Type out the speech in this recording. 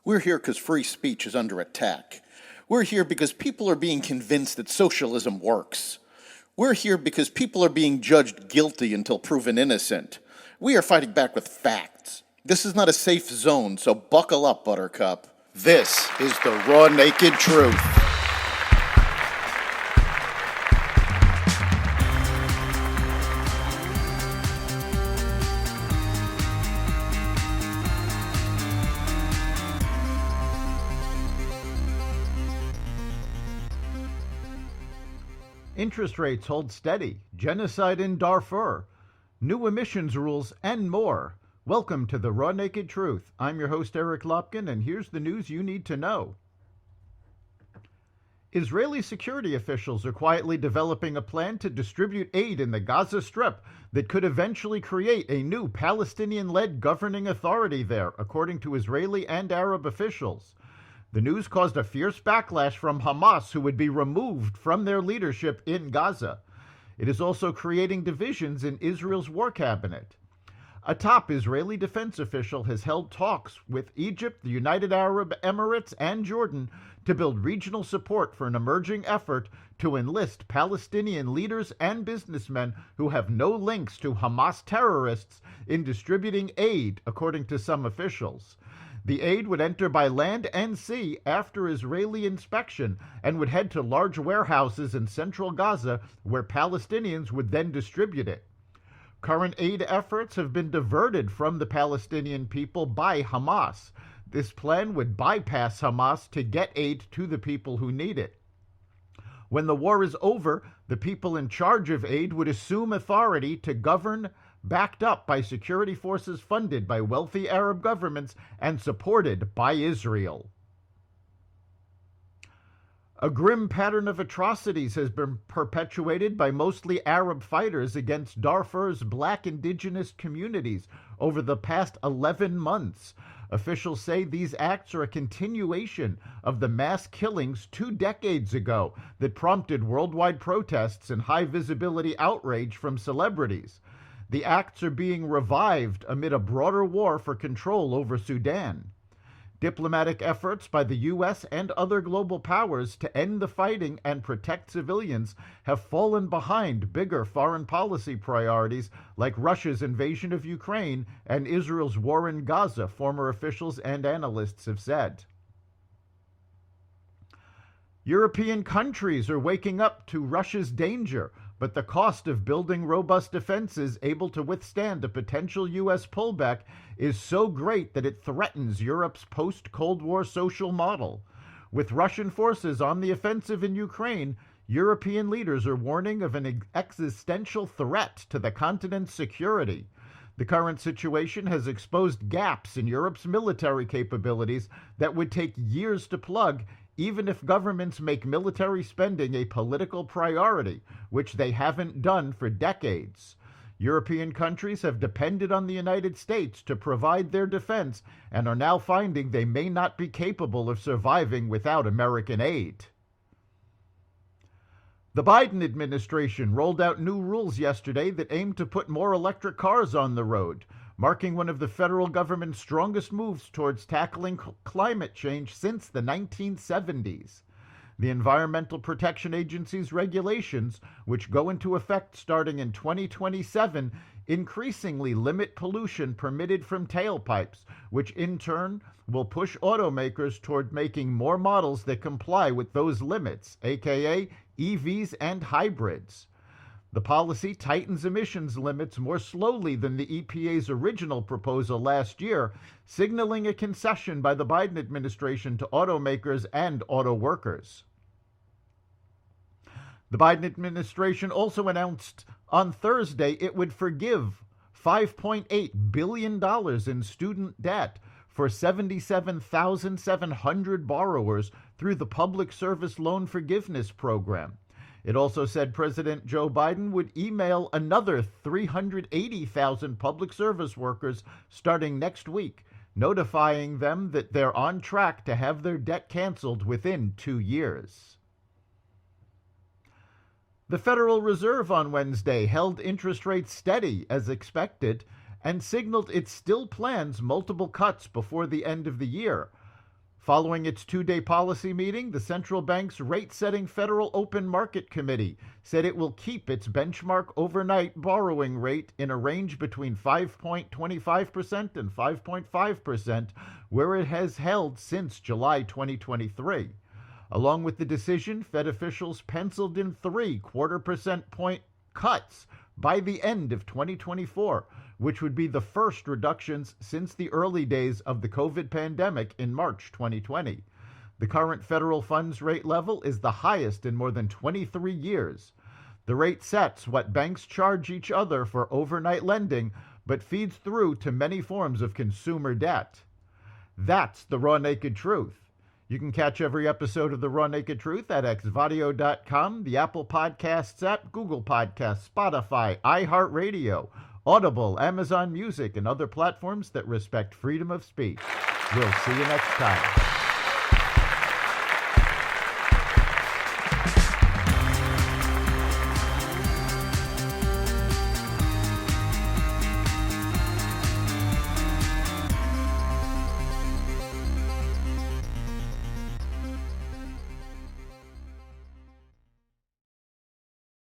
We're here because free speech is under attack. We're here because people are being convinced that socialism works. We're here because people are being judged guilty until proven innocent. We are fighting back with facts. This is not a safe zone, so buckle up, Buttercup. This is the raw, naked truth. Interest rates hold steady, genocide in Darfur, new emissions rules, and more. Welcome to the Raw Naked Truth. I'm your host, Eric Lopkin, and here's the news you need to know. Israeli security officials are quietly developing a plan to distribute aid in the Gaza Strip that could eventually create a new Palestinian-led governing authority there, according to Israeli and Arab officials. The news caused a fierce backlash from Hamas, who would be removed from their leadership in Gaza. It is also creating divisions in Israel's war cabinet. A top Israeli defense official has held talks with Egypt, the United Arab Emirates, and Jordan to build regional support for an emerging effort to enlist Palestinian leaders and businessmen who have no links to Hamas terrorists in distributing aid, according to some officials. The aid would enter by land and sea after Israeli inspection and would head to large warehouses in central Gaza, where Palestinians would then distribute it. Current aid efforts have been diverted from the Palestinian people by Hamas. This plan would bypass Hamas to get aid to the people who need it. When the war is over, the people in charge of aid would assume authority to govern, backed up by security forces funded by wealthy Arab governments and supported by Israel. A grim pattern of atrocities has been perpetuated by mostly Arab fighters against Darfur's black indigenous communities over the past 11 months. Officials say these acts are a continuation of the mass killings 2 decades ago that prompted worldwide protests and high-visibility outrage from celebrities. The acts are being revived amid a broader war for control over Sudan. Diplomatic efforts by the U.S. and other global powers to end the fighting and protect civilians have fallen behind bigger foreign policy priorities like Russia's invasion of Ukraine and Israel's war in Gaza, former officials and analysts have said. European countries are waking up to Russia's danger, but the cost of building robust defenses able to withstand a potential U.S. pullback is so great that it threatens Europe's post-Cold War social model. With Russian forces on the offensive in Ukraine, European leaders are warning of an existential threat to the continent's security. The current situation has exposed gaps in Europe's military capabilities that would take years to plug, even if governments make military spending a political priority, which they haven't done for decades. European countries have depended on the United States to provide their defense and are now finding they may not be capable of surviving without American aid. The Biden administration rolled out new rules yesterday that aim to put more electric cars on the road, marking one of the federal government's strongest moves towards tackling climate change since the 1970s. The Environmental Protection Agency's regulations, which go into effect starting in 2027, increasingly limit pollution permitted from tailpipes, which in turn will push automakers toward making more models that comply with those limits, aka EVs and hybrids. The policy tightens emissions limits more slowly than the EPA's original proposal last year, signaling a concession by the Biden administration to automakers and auto workers. The Biden administration also announced on Thursday it would forgive $5.8 billion in student debt for 77,700 borrowers through the Public Service Loan Forgiveness Program. It also said President Joe Biden would email another 380,000 public service workers starting next week, notifying them that they're on track to have their debt canceled within 2 years. The Federal Reserve on Wednesday held interest rates steady as expected and signaled it still plans multiple cuts before the end of the year. Following its two-day policy meeting, the central bank's rate-setting Federal Open Market Committee said it will keep its benchmark overnight borrowing rate in a range between 5.25% and 5.5%, where it has held since July 2023. Along with the decision, Fed officials penciled in 3 quarter-percent point cuts by the end of 2024, which would be the first reductions since the early days of the COVID pandemic in March 2020. The current federal funds rate level is the highest in more than 23 years. The rate sets what banks charge each other for overnight lending, but feeds through to many forms of consumer debt. That's the raw naked truth. You can catch every episode of The Raw Naked Truth at xvadio.com, the Apple Podcasts app, Google Podcasts, Spotify, iHeartRadio, Audible, Amazon Music, and other platforms that respect freedom of speech. We'll see you next time.